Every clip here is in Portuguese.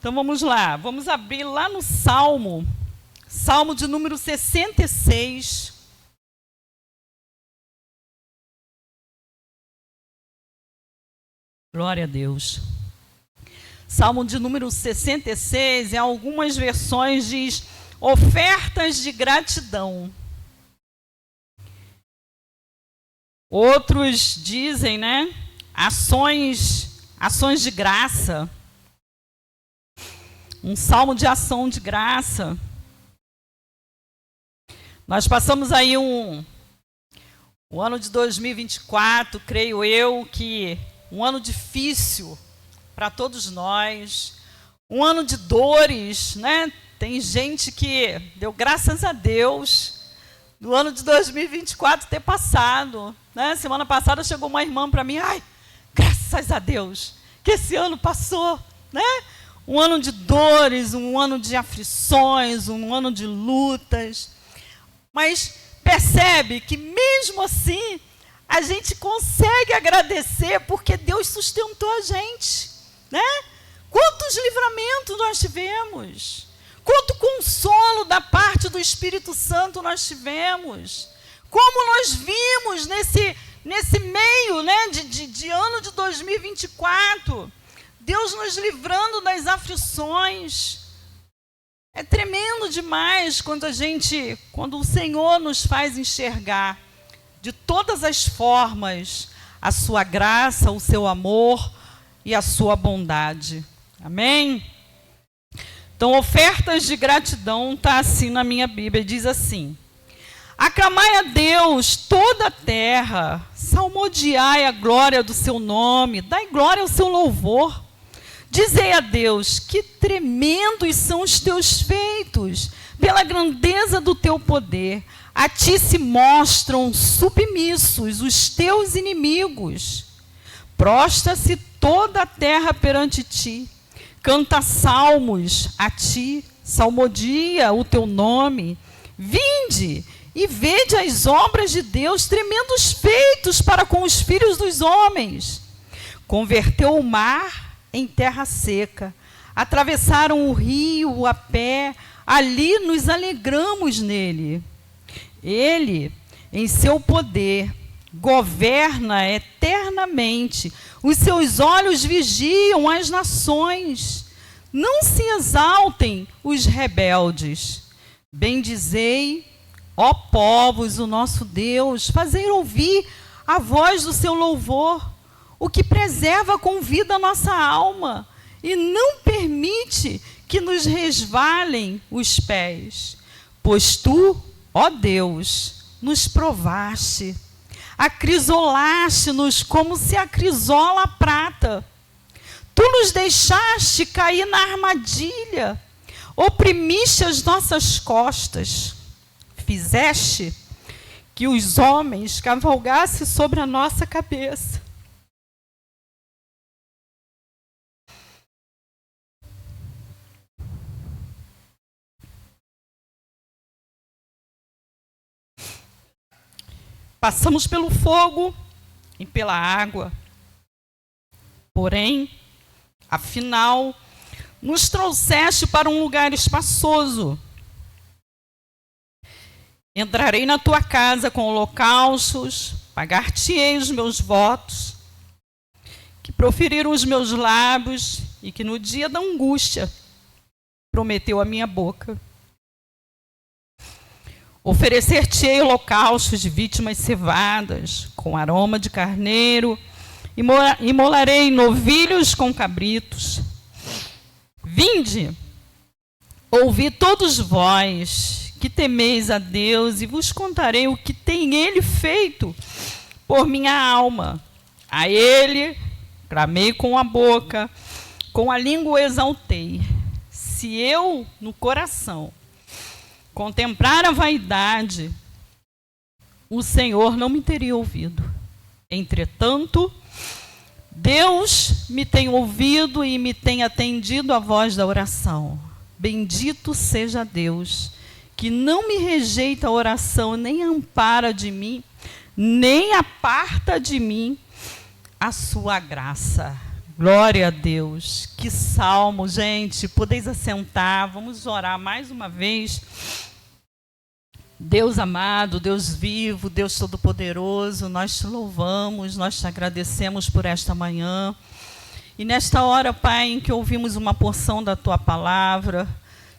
Então vamos lá, vamos abrir lá no Salmo de número 66. Glória a Deus. Salmo de número 66, em algumas versões diz ofertas de gratidão. Outros dizem, né, ações de graça. Um salmo de ação de graça. Nós passamos aí o ano de 2024, creio eu, que um ano difícil para todos nós, um ano de dores, né? Tem gente que deu graças a Deus do ano de 2024 ter passado, né? Semana passada chegou uma irmã para mim, ai, graças a Deus que esse ano passou, né? Um ano de dores, um ano de aflições, um ano de lutas. Mas percebe que mesmo assim, a gente consegue agradecer porque Deus sustentou a gente, né? Quantos livramentos nós tivemos? Quanto consolo da parte do Espírito Santo nós tivemos? Como nós vimos nesse meio, né, de ano de 2024, Deus nos livrando das aflições. É tremendo demais quando o Senhor nos faz enxergar de todas as formas a sua graça, o seu amor e a sua bondade. Amém? Então, ofertas de gratidão está assim na minha Bíblia, diz assim: aclamai a Deus toda a terra, salmodiai a glória do seu nome, dai glória ao seu louvor. Dizei a Deus, que tremendos são os teus feitos, pela grandeza do teu poder. A ti se mostram submissos os teus inimigos. Prostra-se toda a terra perante ti. Canta salmos a ti, salmodia o teu nome. Vinde e vede as obras de Deus, tremendos feitos para com os filhos dos homens. Converteu o mar em terra seca, atravessaram o rio a pé, ali nos alegramos nele. Ele, em seu poder, governa eternamente, os seus olhos vigiam as nações. Não se exaltem os rebeldes. Bendizei, ó povos, o nosso Deus, fazei ouvir a voz do seu louvor, o que preserva com vida a nossa alma e não permite que nos resvalem os pés. Pois tu, ó Deus, nos provaste, acrisolaste-nos como se acrisola a prata. Tu nos deixaste cair na armadilha, oprimiste as nossas costas, fizeste que os homens cavalgassem sobre a nossa cabeça. Passamos pelo fogo e pela água. Porém, afinal, nos trouxeste para um lugar espaçoso. Entrarei na tua casa com holocaustos, pagar-te-ei os meus votos, que proferiram os meus lábios e que no dia da angústia prometeu a minha boca. Oferecer-te-ei holocaustos de vítimas cevadas, com aroma de carneiro, imolarei novilhos com cabritos. Vinde, ouvi todos vós, que temeis a Deus, e vos contarei o que tem Ele feito por minha alma. A Ele clamei com a boca, com a língua o exaltei. Se eu, no coração, contemplar a vaidade, o Senhor não me teria ouvido. Entretanto, Deus me tem ouvido e me tem atendido a voz da oração. Bendito seja Deus, que não me rejeita a oração, nem ampara de mim, nem aparta de mim a sua graça. Glória a Deus. Que salmo, gente. Podeis assentar. Vamos orar mais uma vez. Deus amado, Deus vivo, Deus todo-poderoso, nós te louvamos, nós te agradecemos por esta manhã. E nesta hora, Pai, em que ouvimos uma porção da Tua palavra,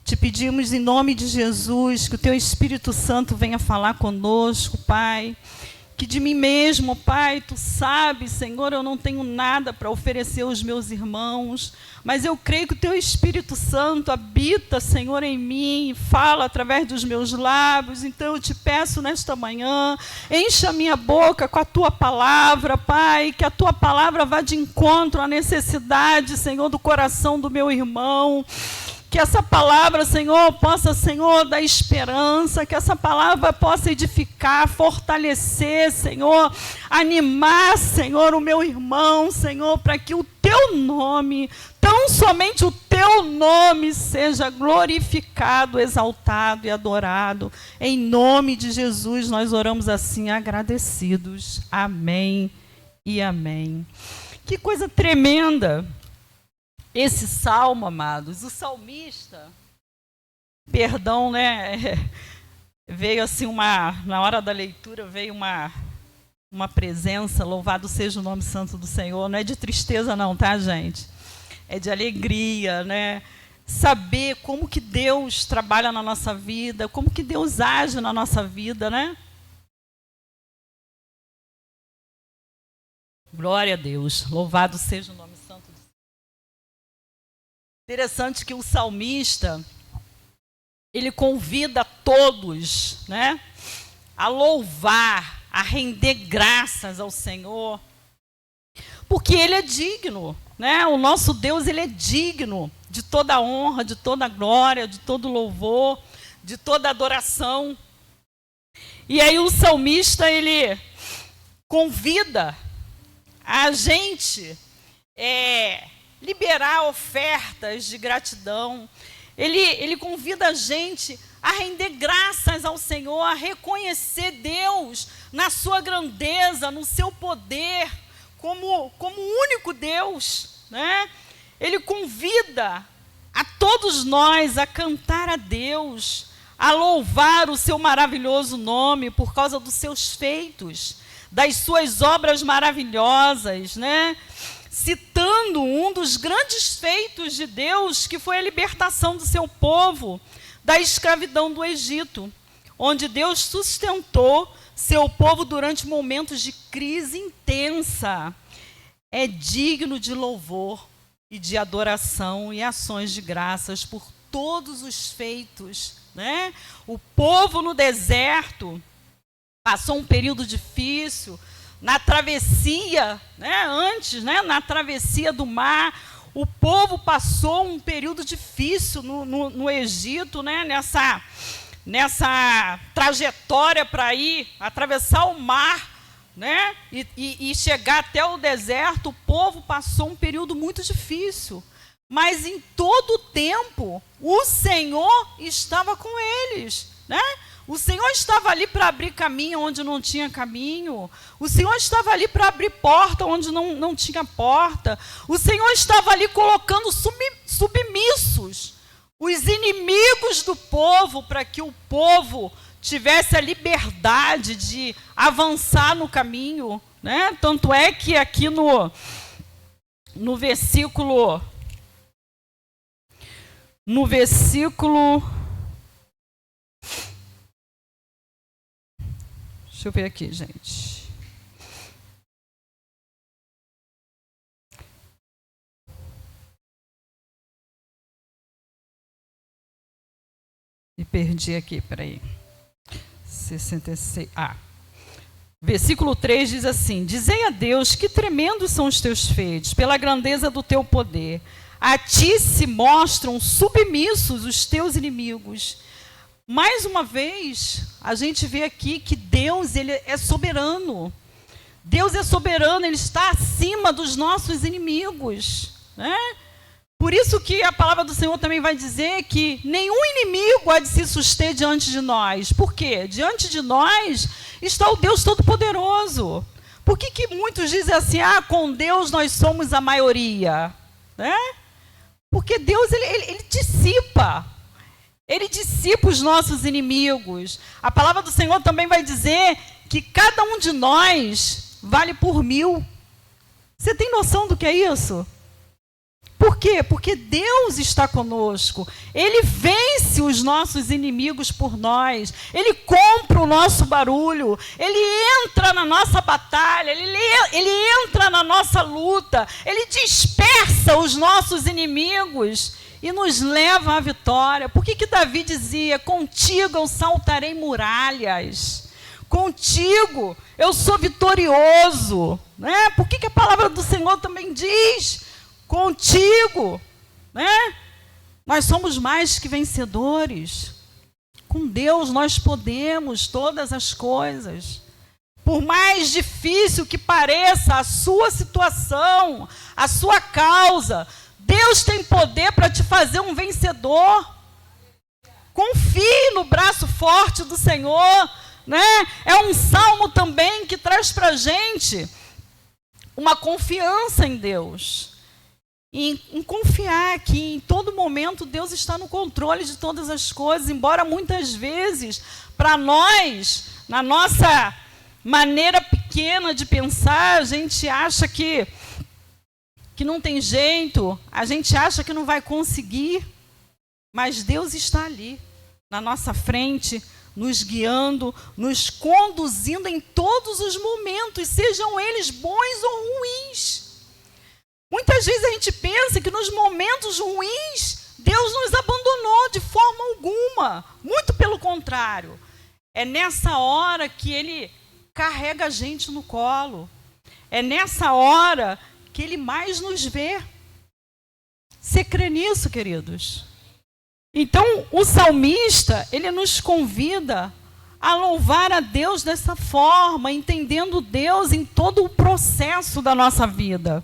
te pedimos em nome de Jesus que o Teu Espírito Santo venha falar conosco, Pai. Que de mim mesmo, Pai, Tu sabes, Senhor, eu não tenho nada para oferecer aos meus irmãos, mas eu creio que o Teu Espírito Santo habita, Senhor, em mim, fala através dos meus lábios. Então eu te peço nesta manhã, encha a minha boca com a Tua palavra, Pai, que a Tua palavra vá de encontro à necessidade, Senhor, do coração do meu irmão. Que essa palavra, Senhor, possa, Senhor, dar esperança, que essa palavra possa edificar, fortalecer, Senhor, animar, Senhor, o meu irmão, Senhor, para que o Teu nome, tão somente o Teu nome, seja glorificado, exaltado e adorado. Em nome de Jesus, nós oramos assim, agradecidos. Amém e amém. Que coisa tremenda! Esse salmo, amados, o salmista, perdão, né? Veio assim na hora da leitura, veio uma presença, louvado seja o nome santo do Senhor. Não é de tristeza não, tá, gente? É de alegria, né? Saber como que Deus trabalha na nossa vida, como que Deus age na nossa vida, né? Glória a Deus, louvado seja o nome santo do Senhor. Interessante que o salmista, ele convida todos, né, a louvar, a render graças ao Senhor, porque Ele é digno, né? O nosso Deus, Ele é digno de toda a honra, de toda a glória, de todo louvor, de toda adoração. E aí o salmista, ele convida a gente liberar ofertas de gratidão. Ele convida a gente a render graças ao Senhor, a reconhecer Deus na sua grandeza, no seu poder, como único Deus, né? Ele convida a todos nós a cantar a Deus, a louvar o seu maravilhoso nome por causa dos seus feitos, das suas obras maravilhosas, né? Citando um dos grandes feitos de Deus, que foi a libertação do seu povo da escravidão do Egito, onde Deus sustentou seu povo durante momentos de crise intensa. É digno de louvor e de adoração e ações de graças por todos os feitos, né? O povo no deserto passou um período difícil. Na travessia, né, antes, né, na travessia do mar, o povo passou um período difícil no Egito, né, nessa trajetória para ir atravessar o mar, né, e chegar até o deserto. O povo passou um período muito difícil, mas em todo o tempo o Senhor estava com eles, né? O Senhor estava ali para abrir caminho onde não tinha caminho. O Senhor estava ali para abrir porta onde não tinha porta. O Senhor estava ali colocando submissos os inimigos do povo, para que o povo tivesse a liberdade de avançar no caminho, né? Tanto é que aqui no versículo... Deixa eu ver aqui, gente. Me perdi aqui, peraí. 66. Versículo 3 diz assim: Dizei a Deus, que tremendos são os teus feitos, pela grandeza do teu poder. A ti se mostram submissos os teus inimigos. Mais uma vez, a gente vê aqui que Deus, Ele é soberano. Deus é soberano, Ele está acima dos nossos inimigos, né? Por isso que a palavra do Senhor também vai dizer que nenhum inimigo há de se suster diante de nós. Por quê? Diante de nós está o Deus Todo-Poderoso. Por que muitos dizem assim, com Deus nós somos a maioria? Né? Porque Deus, ele dissipa. Ele dissipa os nossos inimigos. A palavra do Senhor também vai dizer que cada um de nós vale por 1000. Você tem noção do que é isso? Por quê? Porque Deus está conosco. Ele vence os nossos inimigos por nós. Ele compra o nosso barulho. Ele entra na nossa batalha. Ele entra na nossa luta. Ele dispersa os nossos inimigos e nos leva à vitória. Por que Davi dizia, contigo eu saltarei muralhas? Contigo eu sou vitorioso. Né? Por que a palavra do Senhor também diz, contigo, né? Nós somos mais que vencedores. Com Deus nós podemos todas as coisas. Por mais difícil que pareça a sua situação, a sua causa, Deus tem poder para te fazer um vencedor. Confie no braço forte do Senhor, né? É um salmo também que traz para a gente uma confiança em Deus. Em confiar que em todo momento Deus está no controle de todas as coisas, embora muitas vezes, para nós, na nossa maneira pequena de pensar, a gente acha que não tem jeito, a gente acha que não vai conseguir, mas Deus está ali, na nossa frente, nos guiando, nos conduzindo em todos os momentos, sejam eles bons ou ruins. Muitas vezes a gente pensa que nos momentos ruins, Deus nos abandonou de forma alguma. Muito pelo contrário. É nessa hora que Ele carrega a gente no colo. É nessa hora que Ele mais nos vê. Você crê nisso, queridos? Então, o salmista, ele nos convida a louvar a Deus dessa forma, entendendo Deus em todo o processo da nossa vida.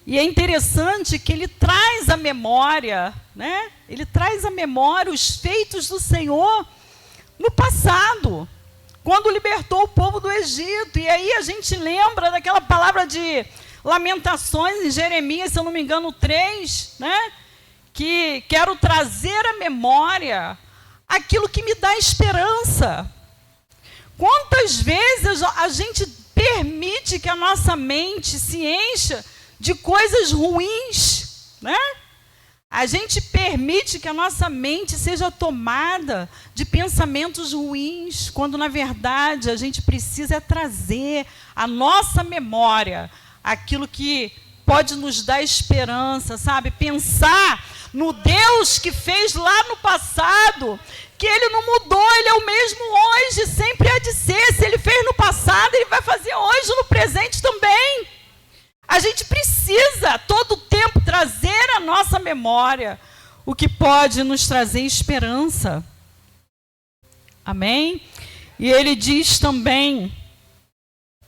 E é interessante que ele traz à memória, né? Ele traz à memória os feitos do Senhor no passado, quando libertou o povo do Egito. E aí a gente lembra daquela palavra de Lamentações em Jeremias, se eu não me engano, 3, né? Que quero trazer à memória aquilo que me dá esperança. Quantas vezes a gente permite que a nossa mente se encha de coisas ruins, né? A gente permite que a nossa mente seja tomada de pensamentos ruins, quando na verdade a gente precisa trazer à nossa memória aquilo que pode nos dar esperança, sabe? Pensar no Deus que fez lá no passado, que Ele não mudou, Ele é o mesmo hoje, sempre há de ser. Se Ele fez no passado, Ele vai fazer hoje, no presente também. A gente precisa, todo o tempo, trazer à nossa memória o que pode nos trazer esperança. Amém? E ele diz também,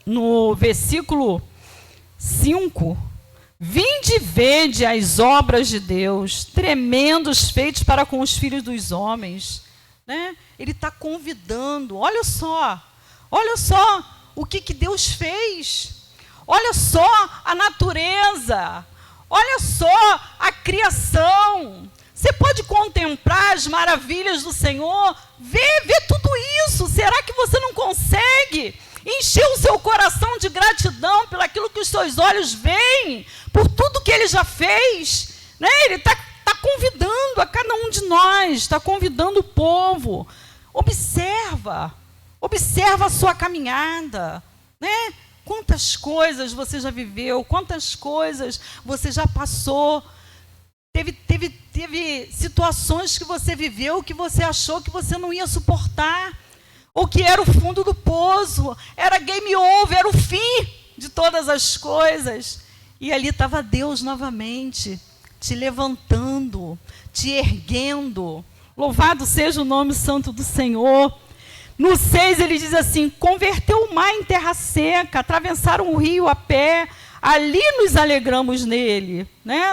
no versículo 5, vinde e vede as obras de Deus, tremendos feitos para com os filhos dos homens. Né? Ele está convidando, olha só o que Deus fez. Olha só a natureza, olha só a criação. Você pode contemplar as maravilhas do Senhor, ver tudo isso. Será que você não consegue encher o seu coração de gratidão pelo aquilo que os seus olhos veem, por tudo que Ele já fez? Né? Ele está convidando a cada um de nós, está convidando o povo. Observa a sua caminhada, né? Quantas coisas você já viveu, quantas coisas você já passou. Teve situações que você viveu que você achou que você não ia suportar, ou que era o fundo do poço, era game over, era o fim de todas as coisas. E ali estava Deus novamente, te levantando, te erguendo. Louvado seja o nome santo do Senhor. No 6 ele diz assim, converteu o mar em terra seca, atravessaram o rio a pé, ali nos alegramos nele.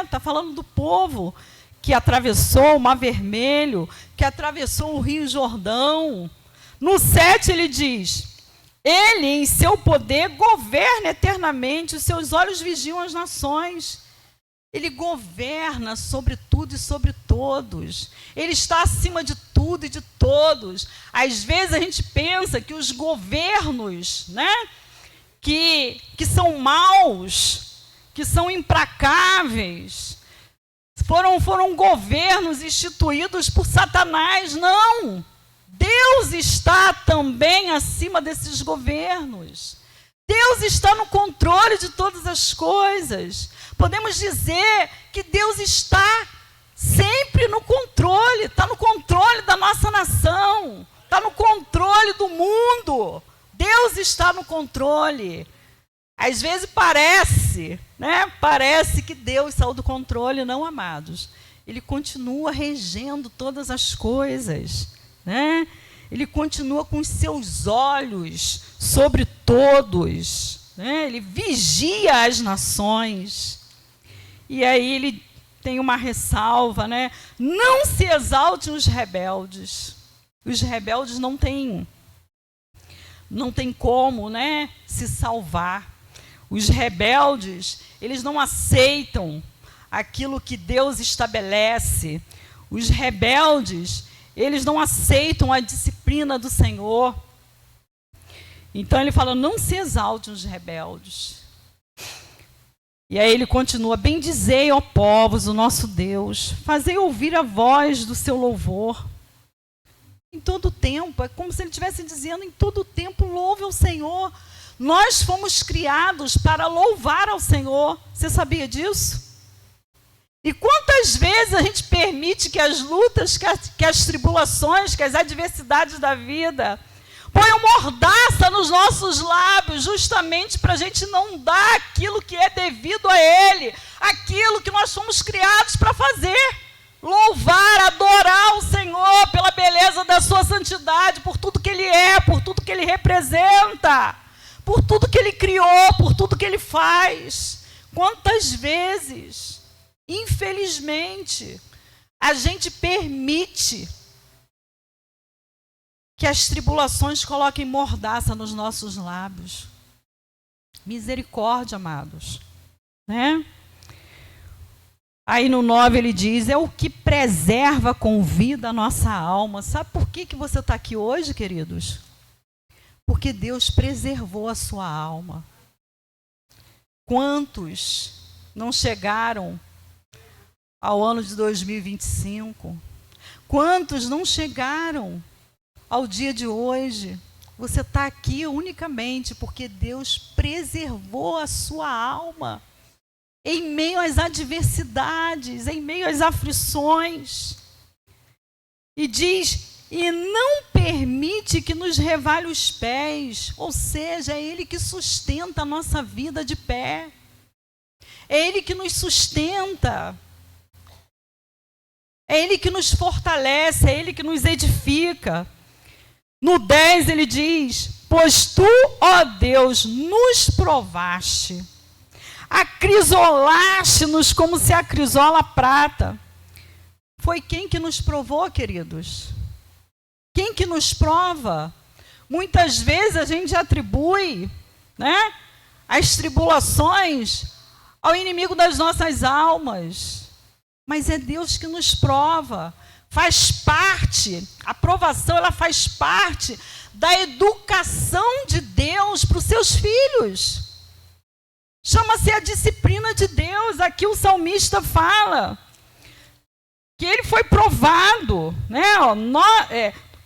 Está falando do povo que atravessou o Mar Vermelho, que atravessou o Rio Jordão. No 7 ele diz, Ele, em seu poder, governa eternamente, os seus olhos vigiam as nações. Ele governa sobre tudo e sobre todos. Ele está acima de tudo e de todos. Às vezes a gente pensa que os governos, né, que são maus, que são implacáveis, foram governos instituídos por Satanás. Não! Deus está também acima desses governos. Deus está no controle de todas as coisas. Podemos dizer que Deus está sempre no controle, está no controle da nossa nação, está no controle do mundo. Deus está no controle. Às vezes parece, né? Parece que Deus saiu do controle, não, amados. Ele continua regendo todas as coisas, né? Ele continua com os seus olhos sobre todos, né? Ele vigia as nações. E aí ele tem uma ressalva, né? Não se exaltem os rebeldes. Os rebeldes não têm como, né, se salvar. Os rebeldes, eles não aceitam aquilo que Deus estabelece. Os rebeldes, eles não aceitam a disciplina do Senhor. Então ele fala, não se exaltem os rebeldes. E aí ele continua, bendizei, ó povos, o nosso Deus, fazei ouvir a voz do seu louvor. Em todo tempo, é como se ele estivesse dizendo, em todo tempo louve ao Senhor. Nós fomos criados para louvar ao Senhor. Você sabia disso? E quantas vezes a gente permite que as lutas, que as tribulações, que as adversidades da vida ponham mordaça nos nossos lábios, justamente para a gente não dar aquilo que é devido a Ele, aquilo que nós fomos criados para fazer. Louvar, adorar o Senhor pela beleza da sua santidade, por tudo que Ele é, por tudo que Ele representa, por tudo que Ele criou, por tudo que Ele faz. Quantas vezes, infelizmente, a gente permite que as tribulações coloquem mordaça nos nossos lábios. Misericórdia, amados, né? Aí no 9 ele diz, é o que preserva com vida a nossa alma. Sabe por que você está aqui hoje, queridos? Porque Deus preservou a sua alma. Quantos não chegaram ao ano de 2025? Quantos não chegaram ao dia de hoje? Você está aqui unicamente porque Deus preservou a sua alma. Em meio às adversidades, em meio às aflições. E diz, e não permite que nos revale os pés, ou seja, é Ele que sustenta a nossa vida de pé. É Ele que nos sustenta. É Ele que nos fortalece, é Ele que nos edifica. No 10 ele diz, pois tu, ó Deus, nos provaste. Acrisolaste-nos como se acrisola a prata. Foi quem que nos provou, queridos? Quem que nos prova? Muitas vezes a gente atribui, né, as tribulações ao inimigo das nossas almas. Mas é Deus que nos prova. Faz parte, a provação, ela faz parte da educação de Deus para os seus filhos. Chama-se a disciplina de Deus. Aqui o salmista fala que ele foi provado, né?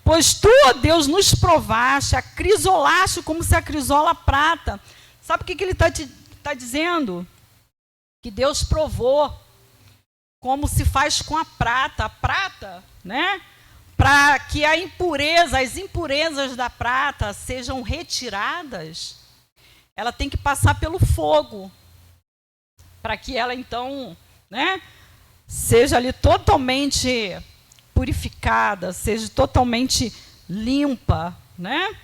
Pois tu, ó Deus, nos provaste, acrisolaste como se acrisola a prata. Sabe o que ele está dizendo? Que Deus provou como se faz com a prata, né? Para que as impurezas da prata sejam retiradas, ela tem que passar pelo fogo, para que ela então, né, seja ali totalmente purificada, seja totalmente limpa, né?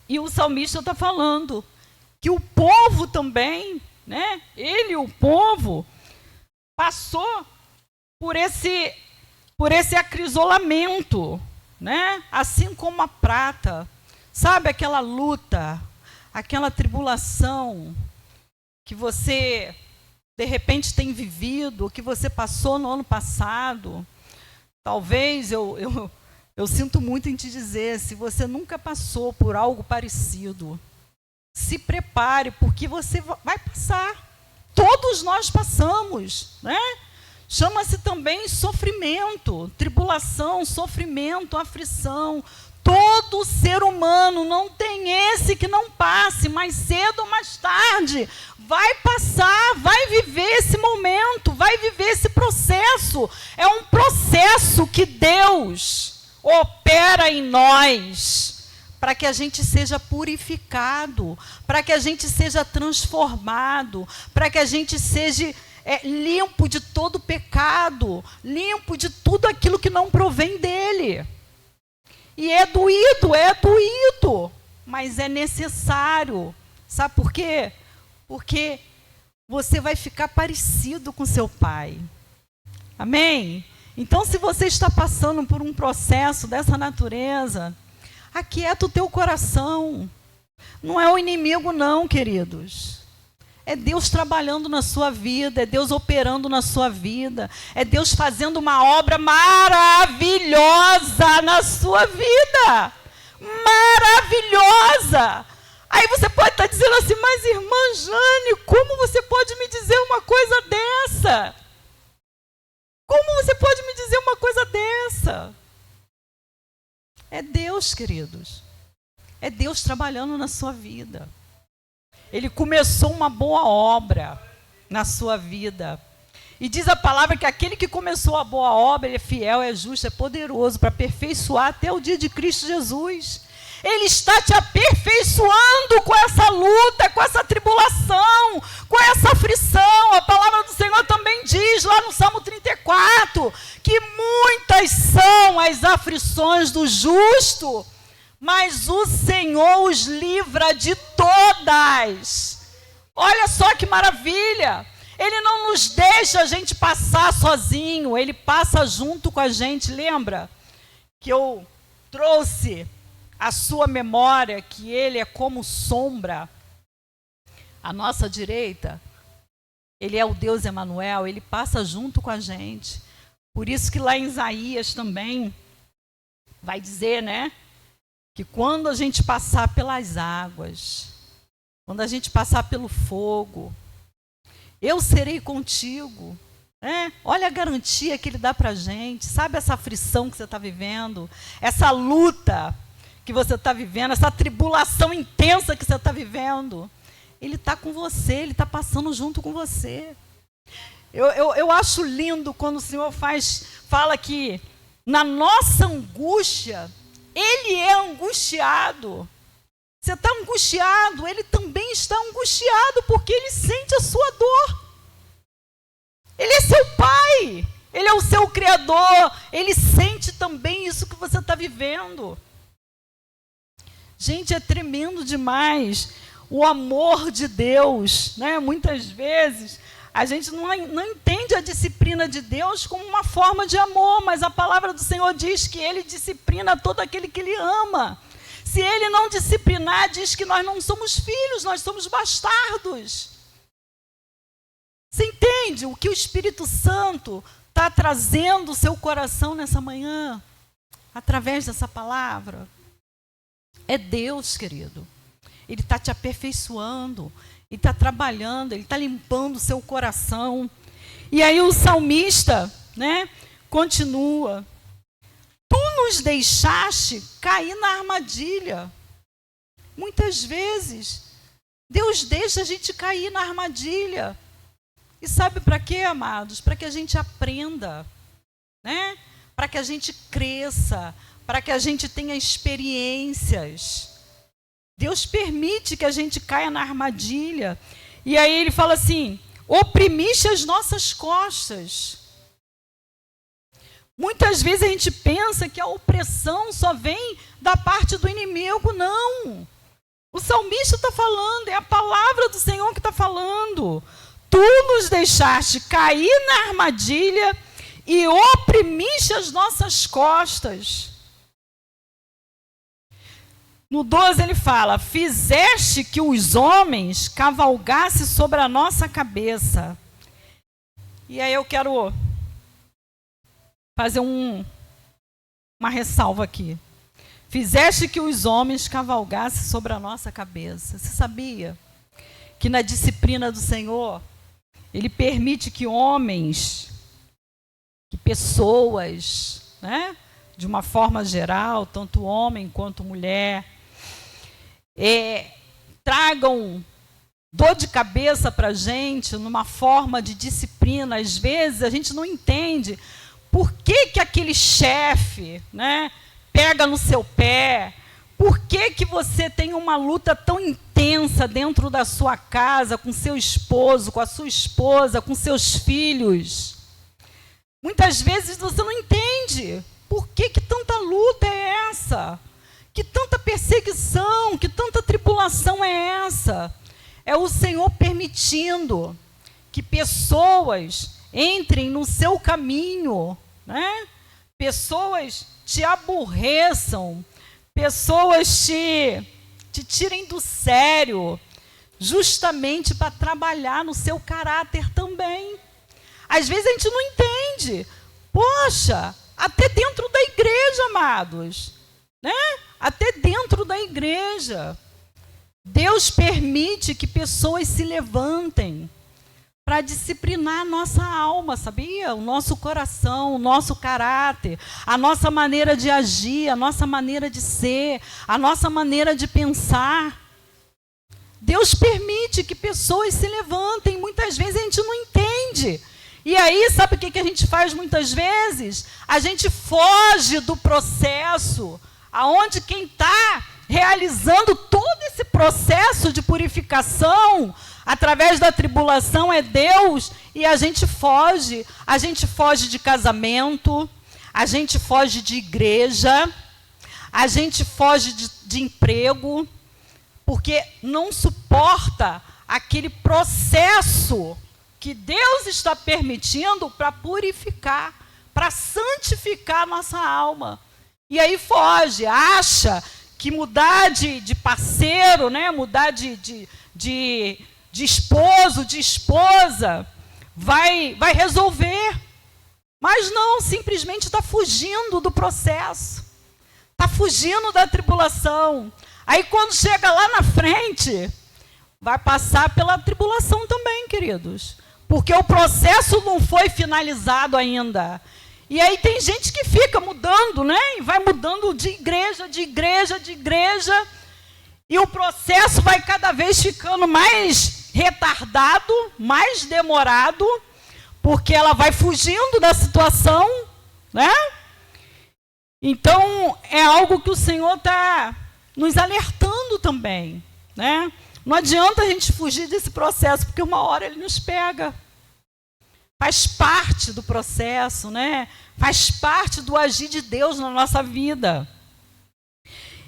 E o salmista está falando que o povo também, né? Ele, o povo, passou por esse acrisolamento, né? Assim como a prata. Sabe aquela luta, aquela tribulação que você, de repente, tem vivido, que você passou no ano passado? Talvez, eu sinto muito em te dizer, se você nunca passou por algo parecido, se prepare, porque você vai passar. Todos nós passamos, né? Chama-se também sofrimento, tribulação, sofrimento, aflição. Todo ser humano, não tem esse que não passe, mais cedo ou mais tarde, vai passar, vai viver esse momento, vai viver esse processo. É um processo que Deus opera em nós, para que a gente seja purificado, para que a gente seja transformado, para que a gente seja limpo de todo pecado, limpo de tudo aquilo que não provém dele. E é doído, mas é necessário. Sabe por quê? Porque você vai ficar parecido com seu pai. Amém? Então, se você está passando por um processo dessa natureza, aquieta o teu coração. Não é o inimigo, não, queridos. É Deus trabalhando na sua vida, é Deus operando na sua vida, é Deus fazendo uma obra maravilhosa na sua vida. Maravilhosa! Aí você pode estar dizendo assim, mas irmã Jane, como você pode me dizer uma coisa dessa? Como você pode me dizer uma coisa dessa? É Deus, queridos. É Deus trabalhando na sua vida. Ele começou uma boa obra na sua vida. E diz a palavra que aquele que começou a boa obra, ele é fiel, é justo, é poderoso para aperfeiçoar até o dia de Cristo Jesus. Ele está te aperfeiçoando com essa luta, com essa tribulação, com essa aflição. A palavra do Senhor também diz lá no Salmo 34, que muitas são as aflições do justo, mas o Senhor os livra de todas. Olha só que maravilha. Ele não nos deixa a gente passar sozinho, ele passa junto com a gente. Lembra que eu trouxe a sua memória que ele é como sombra à nossa direita? Ele é o Deus Emanuel, ele passa junto com a gente. Por isso que lá em Isaías também vai dizer, né? Que quando a gente passar pelas águas, quando a gente passar pelo fogo, eu serei contigo. Olha a garantia que ele dá para a gente. Sabe essa aflição que você está vivendo? Essa luta que você está vivendo, essa tribulação intensa que você está vivendo. Ele está com você, ele está passando junto com você. Eu acho lindo quando o Senhor fala que na nossa angústia, ele é angustiado. Você está angustiado, ele também está angustiado, porque ele sente a sua dor. Ele é seu pai, ele é o seu criador, ele sente também isso que você está vivendo. Gente, é tremendo demais o amor de Deus, né? Muitas vezes a gente não entende a disciplina de Deus como uma forma de amor, mas a palavra do Senhor diz que ele disciplina todo aquele que ele ama. Se ele não disciplinar, diz que nós não somos filhos, nós somos bastardos. Você entende o que o Espírito Santo está trazendo ao seu coração nessa manhã? Através dessa palavra? É Deus, querido. Ele está te aperfeiçoando, ele está trabalhando, ele está limpando o seu coração. E aí o salmista, né, continua. Tu nos deixaste cair na armadilha. Muitas vezes, Deus deixa a gente cair na armadilha. E sabe para quê, amados? Para que a gente aprenda, né? Para que a gente cresça, para que a gente tenha experiências. Deus permite que a gente caia na armadilha. E aí ele fala assim, oprimiste as nossas costas. Muitas vezes a gente pensa que a opressão só vem da parte do inimigo. Não. O salmista está falando, é a palavra do Senhor que está falando. Tu nos deixaste cair na armadilha e oprimiste as nossas costas. No 12 ele fala: fizeste que os homens cavalgassem sobre a nossa cabeça. E aí eu quero fazer uma ressalva aqui. Fizeste que os homens cavalgassem sobre a nossa cabeça. Você sabia que na disciplina do Senhor, Ele permite que homens, que pessoas, né, de uma forma geral, tanto homem quanto mulher, tragam dor de cabeça para a gente numa forma de disciplina. Às vezes a gente não entende por que aquele chefe, né, pega no seu pé. Por que você tem uma luta tão intensa dentro da sua casa, com seu esposo, com a sua esposa, com seus filhos? Muitas vezes você não entende por que tanta luta é essa, que tanta perseguição, que tanta tribulação é essa. É o Senhor permitindo que pessoas entrem no seu caminho, né? Pessoas te aborreçam, pessoas te tirem do sério, justamente para trabalhar no seu caráter também. Às vezes a gente não entende. Poxa, até dentro da igreja, amados, né? Até dentro da igreja, Deus permite que pessoas se levantem para disciplinar a nossa alma, sabia? O nosso coração, o nosso caráter, a nossa maneira de agir, a nossa maneira de ser, a nossa maneira de pensar. Deus permite que pessoas se levantem, muitas vezes a gente não entende. E aí, sabe o que a gente faz muitas vezes? A gente foge do processo, aonde quem está realizando todo esse processo de purificação através da tribulação é Deus, e a gente foge de casamento, a gente foge de igreja, a gente foge de emprego, porque não suporta aquele processo que Deus está permitindo para purificar, para santificar a nossa alma. E aí foge, acha que mudar de parceiro, né, mudar de esposo, de esposa, vai resolver. Mas não, simplesmente está fugindo do processo. Está fugindo da tribulação. Aí quando chega lá na frente, vai passar pela tribulação também, queridos. Porque o processo não foi finalizado ainda. E aí tem gente que fica mudando, né? E vai mudando de igreja, de igreja, de igreja. E o processo vai cada vez ficando mais retardado, mais demorado, porque ela vai fugindo da situação, né? Então, é algo que o Senhor está nos alertando também, né? Não adianta a gente fugir desse processo, porque uma hora ele nos pega. Faz parte do processo, né? Faz parte do agir de Deus na nossa vida.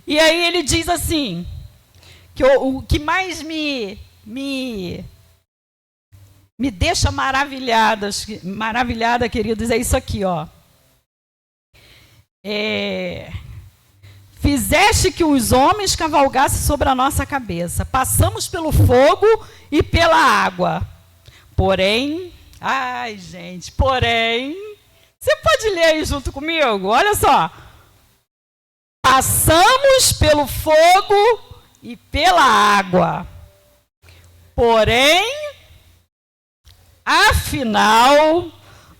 E aí ele diz assim, que o que mais me deixa maravilhada, queridos, é isso aqui, ó. Fizeste que os homens cavalgassem sobre a nossa cabeça. Passamos pelo fogo e pela água. Porém, ai, gente, porém, você pode ler aí junto comigo? Olha só. Passamos pelo fogo e pela água. Porém, afinal,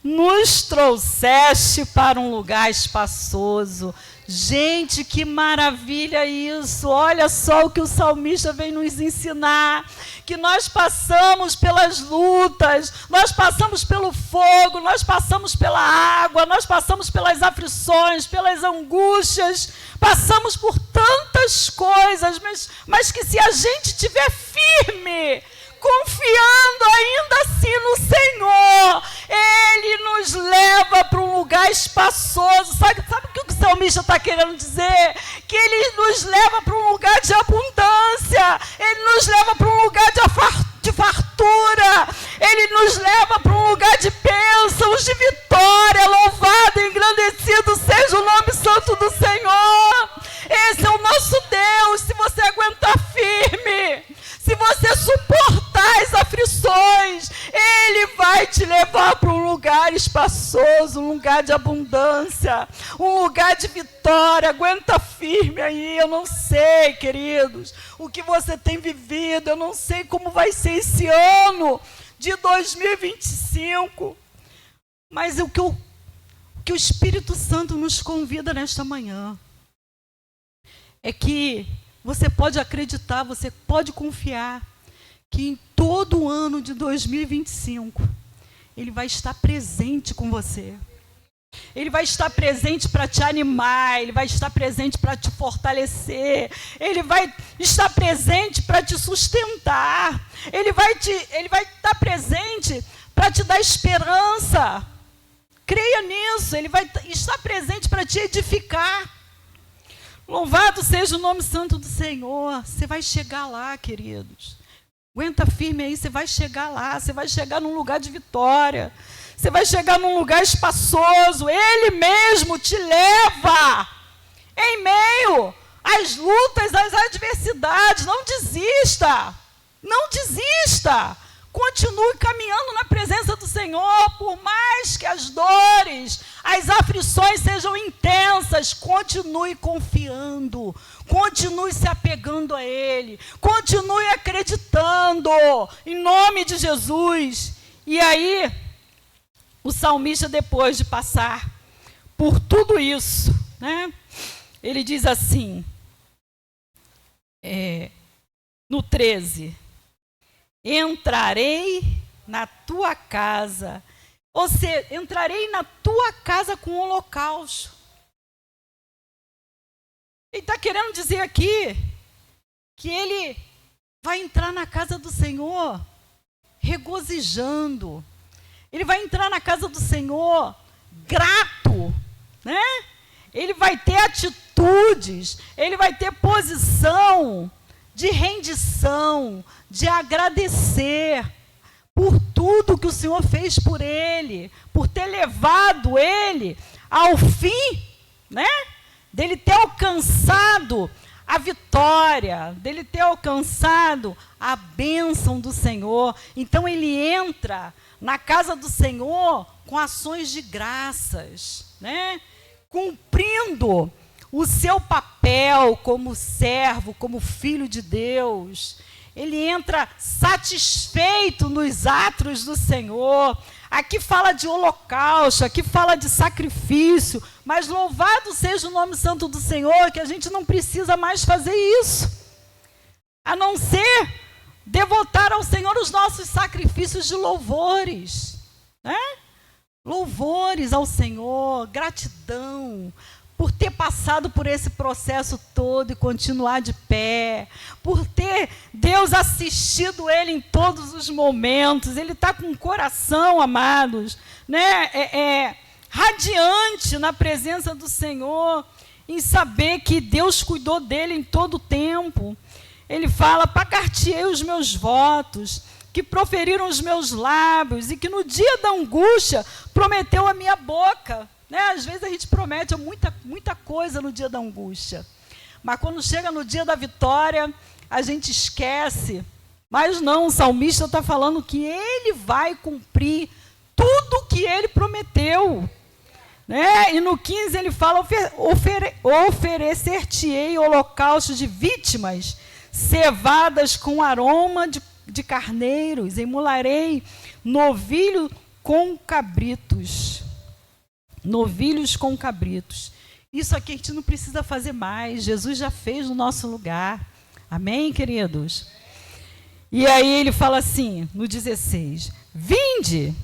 nos trouxeste para um lugar espaçoso. Gente, que maravilha isso! Olha só o que o salmista vem nos ensinar, que nós passamos pelas lutas, nós passamos pelo fogo, nós passamos pela água, nós passamos pelas aflições, pelas angústias, passamos por tantas coisas, mas que se a gente estiver firme, confiando ainda assim no Senhor, Ele nos leva para um lugar espaçoso. Sabe o que o salmista está querendo dizer? Que Ele nos leva para um lugar de abundância, Ele nos leva para um lugar de fartura, Ele nos leva para um lugar de bênçãos, de vitória. Louvado e engrandecido seja o nome santo do Senhor. Esse é o nosso Deus. lugar de abundância, um lugar de vitória. Aguenta firme aí. Eu não sei, queridos, o que você tem vivido, eu não sei como vai ser esse ano de 2025, mas o que o Espírito Santo nos convida nesta manhã é que você pode acreditar, você pode confiar que em todo o ano de 2025, Ele vai estar presente com você. Ele vai estar presente para te animar, Ele vai estar presente para te fortalecer, Ele vai estar presente para te sustentar, Ele vai estar presente para te dar esperança. Creia nisso, Ele vai estar presente para te edificar. Louvado seja o nome santo do Senhor. Você vai chegar lá, queridos. Aguenta firme aí, você vai chegar lá, você vai chegar num lugar de vitória. Você vai chegar num lugar espaçoso. Ele mesmo te leva em meio às lutas, às adversidades. Não desista. Não desista. Continue caminhando na presença do Senhor, por mais que as dores, as aflições sejam intensas. Continue confiando. Continue se apegando a Ele. Continue acreditando. Em nome de Jesus. E aí, o salmista, depois de passar por tudo isso, né, ele diz assim, no 13, entrarei na tua casa, ou seja, entrarei na tua casa com holocausto. Ele está querendo dizer aqui que ele vai entrar na casa do Senhor regozijando. Ele vai entrar na casa do Senhor grato, né? Ele vai ter atitudes, ele vai ter posição de rendição, de agradecer por tudo que o Senhor fez por ele, por ter levado ele ao fim, né? Dele ter alcançado a vitória, dele ter alcançado a bênção do Senhor. Então ele entra na casa do Senhor com ações de graças, né? Cumprindo o seu papel como servo, como filho de Deus. Ele entra satisfeito nos átrios do Senhor. Aqui fala de holocausto, aqui fala de sacrifício, mas louvado seja o nome santo do Senhor, que a gente não precisa mais fazer isso, a não ser devotar ao Senhor os nossos sacrifícios de louvores, né? Louvores ao Senhor, gratidão por ter passado por esse processo todo e continuar de pé, por ter Deus assistido ele em todos os momentos. Ele está com o coração, amados, né? Radiante na presença do Senhor, em saber que Deus cuidou dele em todo o tempo. Ele fala, pagar-te-ei os meus votos, que proferiram os meus lábios, e que no dia da angústia prometeu a minha boca. Né? Às vezes a gente promete muita coisa no dia da angústia, mas quando chega no dia da vitória, a gente esquece. Mas não, o salmista está falando que ele vai cumprir tudo que ele prometeu. Né? E no 15 ele fala, oferecer-te-ei holocausto de vítimas, cevadas com aroma de carneiros, emularei novilho com cabritos. Novilhos com cabritos. Isso aqui a gente não precisa fazer mais. Jesus já fez no nosso lugar. Amém, queridos? E aí ele fala assim, no 16. Vinde,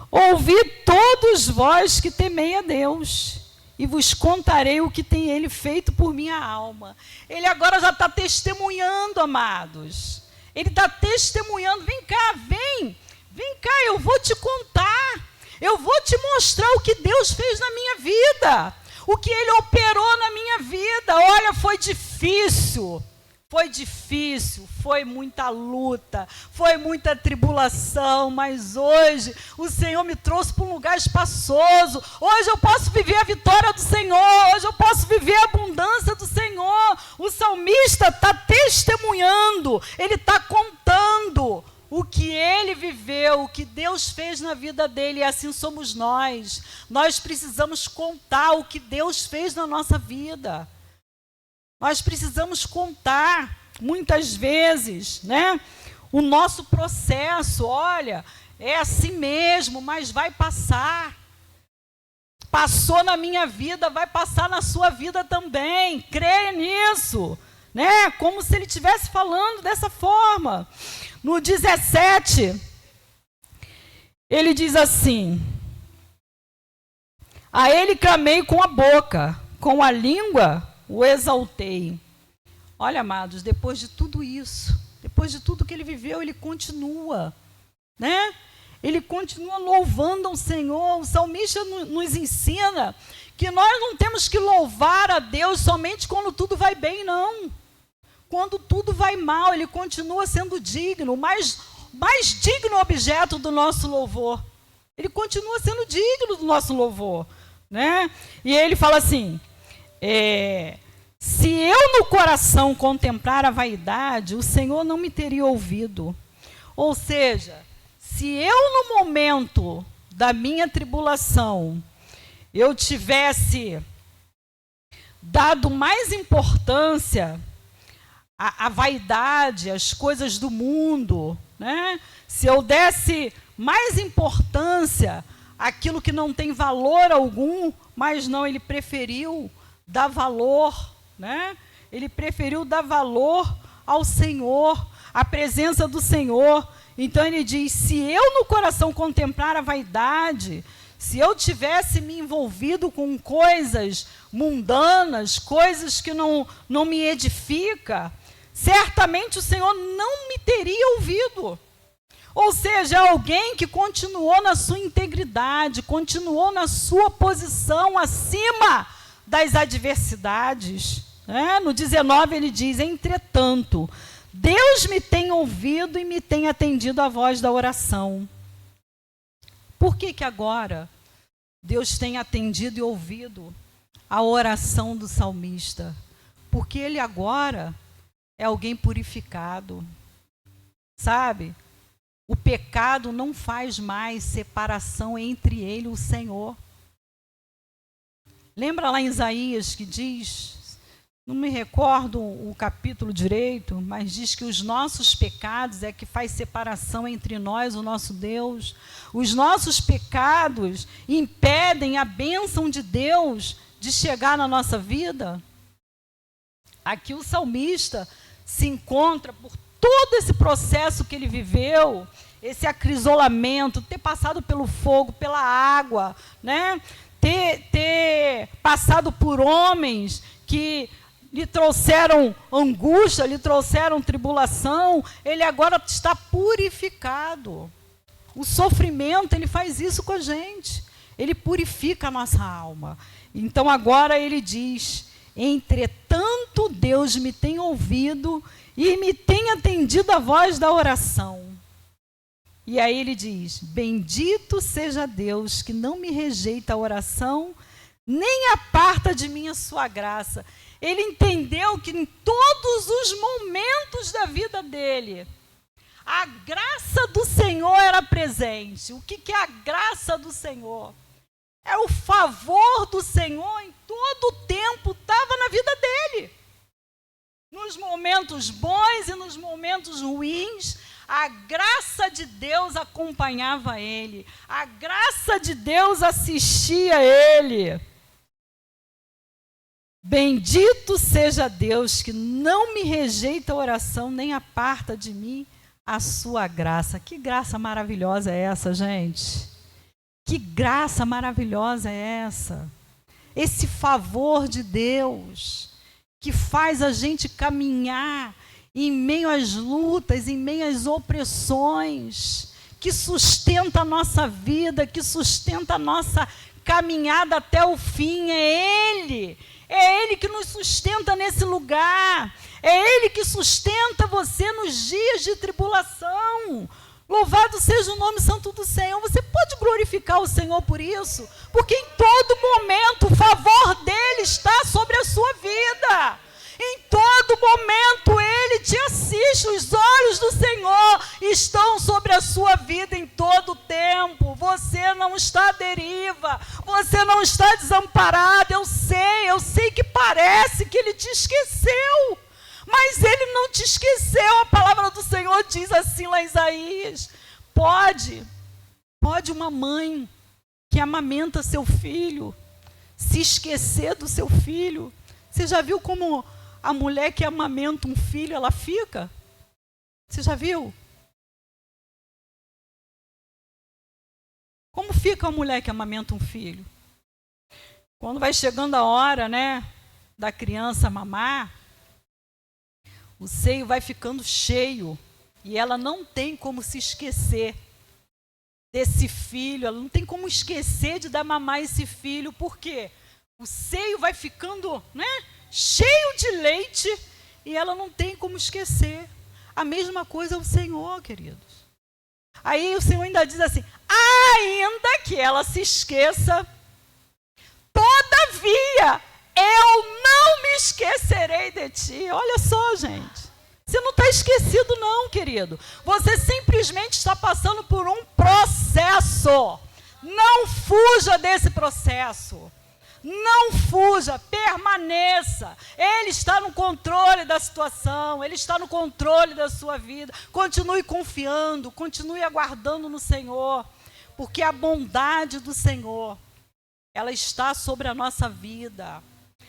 ouvi todos vós que temei a Deus, e vos contarei o que tem Ele feito por minha alma. Ele agora já está testemunhando, amados. Ele está testemunhando. Vem cá, vem cá, eu vou te contar. Eu vou te mostrar o que Deus fez na minha vida, o que Ele operou na minha vida. Olha, foi difícil, foi muita luta, foi muita tribulação, mas hoje o Senhor me trouxe para um lugar espaçoso. Hoje eu posso viver a vitória do Senhor, hoje eu posso viver a abundância do Senhor. O salmista está testemunhando, ele está contando o que que ele viveu, o que Deus fez na vida dele, e assim somos nós. Nós precisamos contar o que Deus fez na nossa vida. Nós precisamos contar, muitas vezes, né? O nosso processo, olha, é assim mesmo, mas vai passar. Passou na minha vida, vai passar na sua vida também. Creia nisso, né? Como se ele estivesse falando dessa forma. No 17, ele diz assim: a ele clamei com a boca, com a língua o exaltei. Olha, amados, depois de tudo isso, depois de tudo que ele viveu, ele continua, né? Ele continua louvando ao Senhor. O salmista nos ensina que nós não temos que louvar a Deus somente quando tudo vai bem, não. Quando tudo vai mal, ele continua sendo digno, o mais digno objeto do nosso louvor. Ele continua sendo digno do nosso louvor, né? E ele fala assim, se eu no coração contemplar a vaidade, o Senhor não me teria ouvido. Ou seja, se eu no momento da minha tribulação, eu tivesse dado mais importância à vaidade, às coisas do mundo, né? Se eu desse mais importância àquilo que não tem valor algum, mas não, ele preferiu dar valor, né? Ele preferiu dar valor ao Senhor, à presença do Senhor. Então ele diz, se eu no coração contemplar a vaidade, se eu tivesse me envolvido com coisas mundanas, coisas que não me edificam, certamente o Senhor não me teria ouvido. Ou seja, alguém que continuou na sua integridade, continuou na sua posição acima das adversidades, né? No 19 ele diz, entretanto, Deus me tem ouvido e me tem atendido a voz da oração. Por que agora Deus tem atendido e ouvido a oração do salmista? Porque ele agora é alguém purificado, sabe? O pecado não faz mais separação entre ele e o Senhor. Lembra lá em Isaías que diz, não me recordo o capítulo direito, mas diz que os nossos pecados é que faz separação entre nós, o nosso Deus. Os nossos pecados impedem a bênção de Deus de chegar na nossa vida. Aqui o salmista se encontra por todo esse processo que ele viveu, esse acrisolamento, ter passado pelo fogo, pela água, né? Ter passado por homens que lhe trouxeram angústia, lhe trouxeram tribulação, ele agora está purificado. O sofrimento, ele faz isso com a gente. Ele purifica a nossa alma. Então agora ele diz, entretanto Deus me tem ouvido e me tem atendido a voz da oração. E aí ele diz, bendito seja Deus que não me rejeita a oração, nem aparta de mim a sua graça. Ele entendeu que em todos os momentos da vida dele, a graça do Senhor era presente. O que é a graça do Senhor? É o favor do Senhor em todo o tempo, estava na vida dele. Nos momentos bons e nos momentos ruins, a graça de Deus acompanhava ele. A graça de Deus assistia ele. Bendito seja Deus que não me rejeita a oração, nem aparta de mim a sua graça. Que graça maravilhosa é essa, gente? Que graça maravilhosa é essa? Esse favor de Deus que faz a gente caminhar em meio às lutas, em meio às opressões, que sustenta a nossa vida, que sustenta a nossa caminhada até o fim. É Ele que nos sustenta nesse lugar, é Ele que sustenta você nos dias de tribulação. Louvado seja o nome santo do Senhor. Você pode glorificar o Senhor por isso, porque em todo momento o favor dele está sobre a sua vida. Em todo momento Ele te assiste. Os olhos do Senhor estão sobre a sua vida em todo o tempo. Você não está à deriva, você não está desamparado. Eu sei que parece que Ele te esqueceu, mas Ele não te esqueceu. A palavra do Senhor diz assim lá em Isaías: pode uma mãe que amamenta seu filho se esquecer do seu filho? Você já viu como a mulher que amamenta um filho, ela fica? Você já viu? Como fica a mulher que amamenta um filho? Quando vai chegando a hora, né, da criança mamar, o seio vai ficando cheio e ela não tem como se esquecer desse filho, ela não tem como esquecer de dar mamar esse filho. Por quê? O seio vai ficando, né, cheio de leite e ela não tem como esquecer. A mesma coisa é o Senhor, queridos. Aí o Senhor ainda diz assim: ainda que ela se esqueça, todavia eu não me esquecerei de ti. Olha só, gente. Você não está esquecido não, querido. Você simplesmente está passando por um processo. Não fuja desse processo. Não fuja, permaneça. Ele está no controle da situação, Ele está no controle da sua vida. Continue confiando, continue aguardando no Senhor, porque a bondade do Senhor, ela está sobre a nossa vida.